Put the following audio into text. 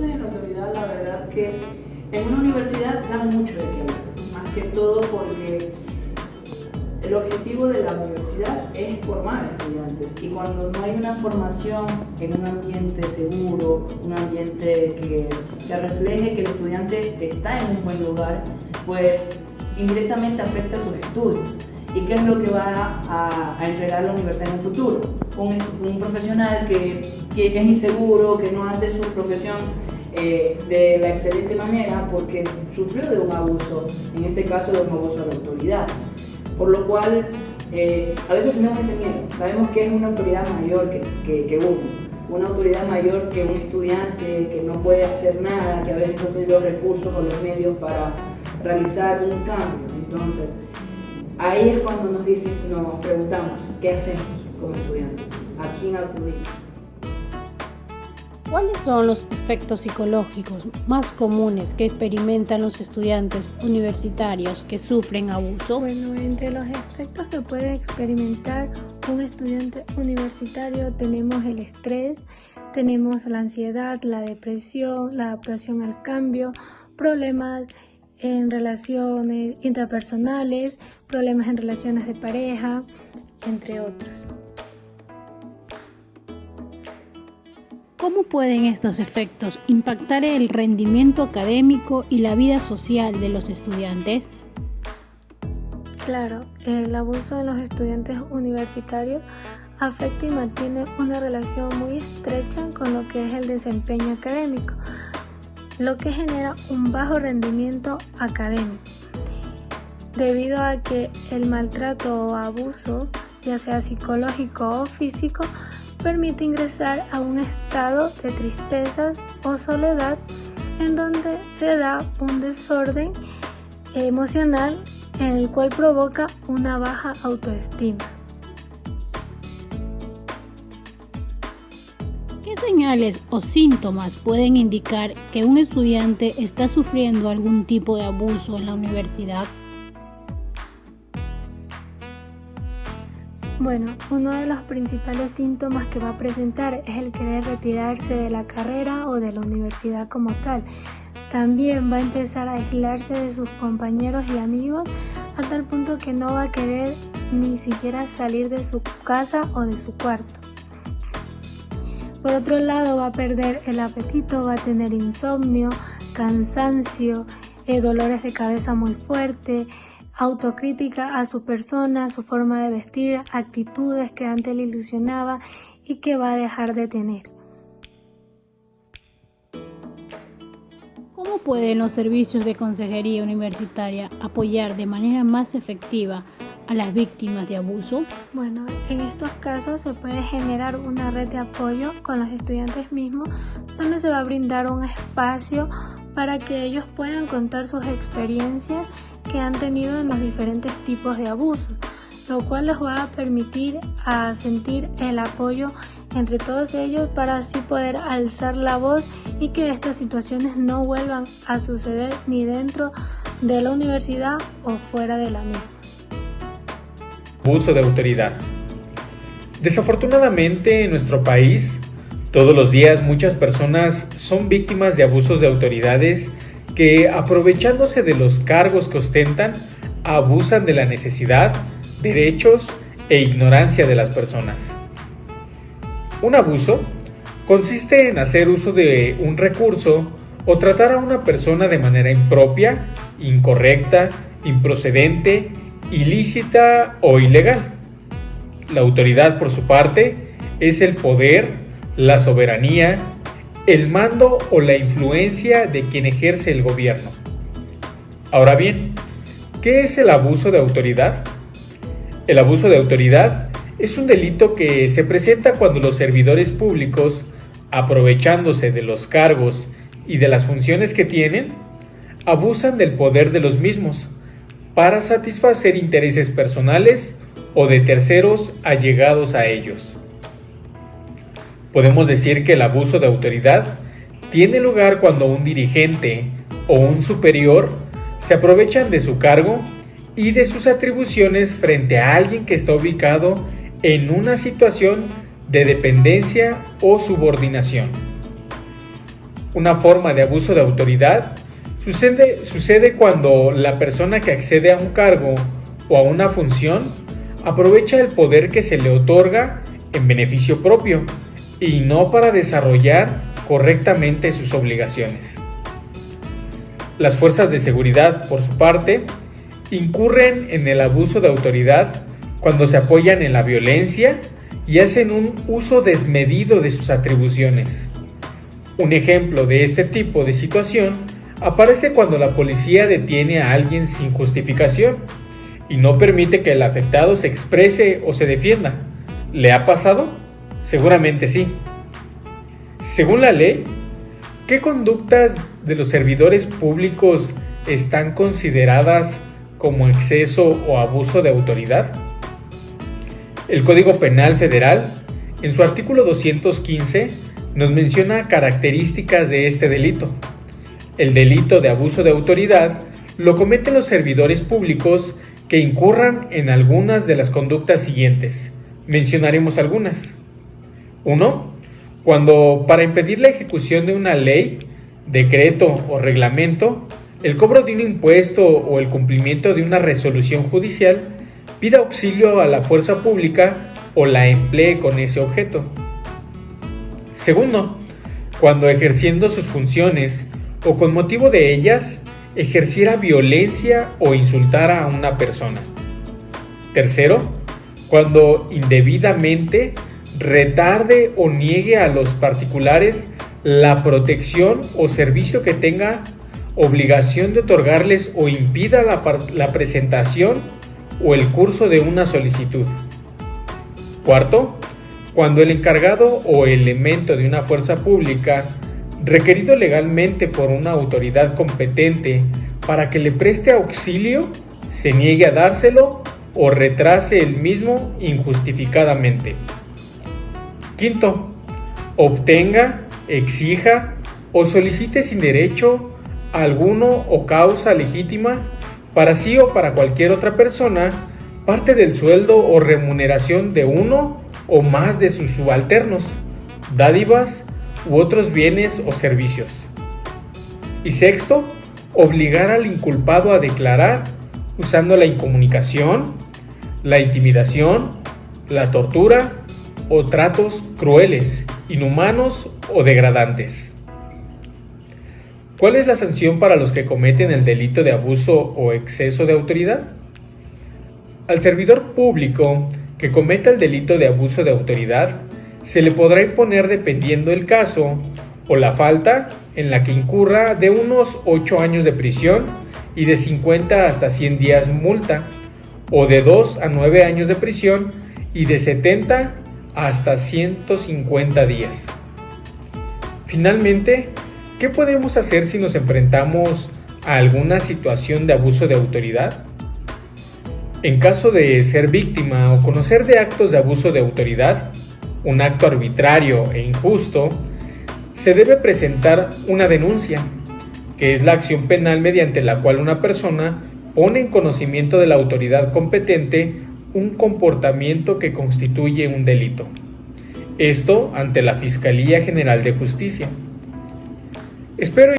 abuso de la autoridad, la verdad que en una universidad da mucho de qué hablar, más que todo porque el objetivo de la universidad es formar estudiantes, y cuando no hay una formación en un ambiente seguro, un ambiente que refleje que el estudiante está en un buen lugar, pues indirectamente afecta sus estudios. ¿Y qué es lo que va a entregar la universidad en un futuro? Un profesional que es inseguro, que no hace su profesión de la excelente manera porque sufrió de un abuso, en este caso de un abuso a la autoridad. Por lo cual, a veces tenemos ese miedo. Sabemos que es una autoridad mayor que uno, una autoridad mayor que un estudiante que no puede hacer nada, que a veces no tiene los recursos o los medios para realizar un cambio. Entonces, ahí es cuando nos preguntamos, ¿qué hacemos como estudiantes? ¿A quién acudimos? ¿Cuáles son los efectos psicológicos más comunes que experimentan los estudiantes universitarios que sufren abuso? Bueno, entre los efectos que puede experimentar un estudiante universitario tenemos el estrés, tenemos la ansiedad, la depresión, la adaptación al cambio, problemas en relaciones intrapersonales, problemas en relaciones de pareja, entre otros. ¿Cómo pueden estos efectos impactar el rendimiento académico y la vida social de los estudiantes? Claro, el abuso de los estudiantes universitarios afecta y mantiene una relación muy estrecha con lo que es el desempeño académico, lo que genera un bajo rendimiento académico, debido a que el maltrato o abuso, ya sea psicológico o físico, permite ingresar a un estado de tristeza o soledad en donde se da un desorden emocional en el cual provoca una baja autoestima. ¿Qué señales o síntomas pueden indicar que un estudiante está sufriendo algún tipo de abuso en la universidad? Bueno, uno de los principales síntomas que va a presentar es el querer retirarse de la carrera o de la universidad como tal. También va a empezar a aislarse de sus compañeros y amigos a tal punto que no va a querer ni siquiera salir de su casa o de su cuarto. Por otro lado, va a perder el apetito, va a tener insomnio, cansancio, dolores de cabeza muy fuertes, autocrítica a su persona, su forma de vestir, actitudes que antes le ilusionaba y que va a dejar de tener. ¿Cómo pueden los servicios de consejería universitaria apoyar de manera más efectiva a las víctimas de abuso? Bueno, en estos casos se puede generar una red de apoyo con los estudiantes mismos, donde se va a brindar un espacio para que ellos puedan contar sus experiencias que han tenido en los diferentes tipos de abusos, lo cual les va a permitir a sentir el apoyo entre todos ellos para así poder alzar la voz y que estas situaciones no vuelvan a suceder ni dentro de la universidad o fuera de la misma. Abuso de autoridad. Desafortunadamente en nuestro país, todos los días muchas personas son víctimas de abusos de autoridades que, aprovechándose de los cargos que ostentan, abusan de la necesidad, derechos e ignorancia de las personas. Un abuso consiste en hacer uso de un recurso o tratar a una persona de manera impropia, incorrecta, improcedente, ilícita o ilegal. La autoridad, por su parte, es el poder, la soberanía, el mando o la influencia de quien ejerce el gobierno. Ahora bien, ¿qué es el abuso de autoridad? El abuso de autoridad es un delito que se presenta cuando los servidores públicos, aprovechándose de los cargos y de las funciones que tienen, abusan del poder de los mismos para satisfacer intereses personales o de terceros allegados a ellos. Podemos decir que el abuso de autoridad tiene lugar cuando un dirigente o un superior se aprovechan de su cargo y de sus atribuciones frente a alguien que está ubicado en una situación de dependencia o subordinación. Una forma de abuso de autoridad sucede cuando la persona que accede a un cargo o a una función aprovecha el poder que se le otorga en beneficio propio y no para desarrollar correctamente sus obligaciones. Las fuerzas de seguridad, por su parte, incurren en el abuso de autoridad cuando se apoyan en la violencia y hacen un uso desmedido de sus atribuciones. Un ejemplo de este tipo de situación aparece cuando la policía detiene a alguien sin justificación y no permite que el afectado se exprese o se defienda. ¿Le ha pasado? Seguramente sí. Según la ley, ¿qué conductas de los servidores públicos están consideradas como exceso o abuso de autoridad? El Código Penal Federal, en su artículo 215, nos menciona características de este delito. El delito de abuso de autoridad lo cometen los servidores públicos que incurran en algunas de las conductas siguientes. Mencionaremos algunas. 1. Cuando, para impedir la ejecución de una ley, decreto o reglamento, el cobro de un impuesto o el cumplimiento de una resolución judicial, pida auxilio a la fuerza pública o la emplee con ese objeto. Segundo, cuando ejerciendo sus funciones o con motivo de ellas, ejerciera violencia o insultara a una persona. Tercero, cuando indebidamente retarde o niegue a los particulares la protección o servicio que tenga obligación de otorgarles o impida la presentación o el curso de una solicitud. Cuarto, cuando el encargado o elemento de una fuerza pública, requerido legalmente por una autoridad competente para que le preste auxilio, se niegue a dárselo o retrase el mismo injustificadamente. Quinto, obtenga, exija o solicite sin derecho alguno o causa legítima para sí o para cualquier otra persona parte del sueldo o remuneración de uno o más de sus subalternos, dádivas u otros bienes o servicios. Y sexto, obligar al inculpado a declarar usando la incomunicación, la intimidación, la tortura o tratos crueles, inhumanos o degradantes. ¿Cuál es la sanción para los que cometen el delito de abuso o exceso de autoridad? Al servidor público que cometa el delito de abuso de autoridad, se le podrá imponer, dependiendo el caso o la falta en la que incurra, de unos 8 años de prisión y de 50 hasta 100 días multa, o de 2 a 9 años de prisión y de 70 hasta 150 días. Finalmente, ¿qué podemos hacer si nos enfrentamos a alguna situación de abuso de autoridad? En caso de ser víctima o conocer de actos de abuso de autoridad, un acto arbitrario e injusto, se debe presentar una denuncia, que es la acción penal mediante la cual una persona pone en conocimiento de la autoridad competente un comportamiento que constituye un delito. Esto ante la Fiscalía General de Justicia. Espero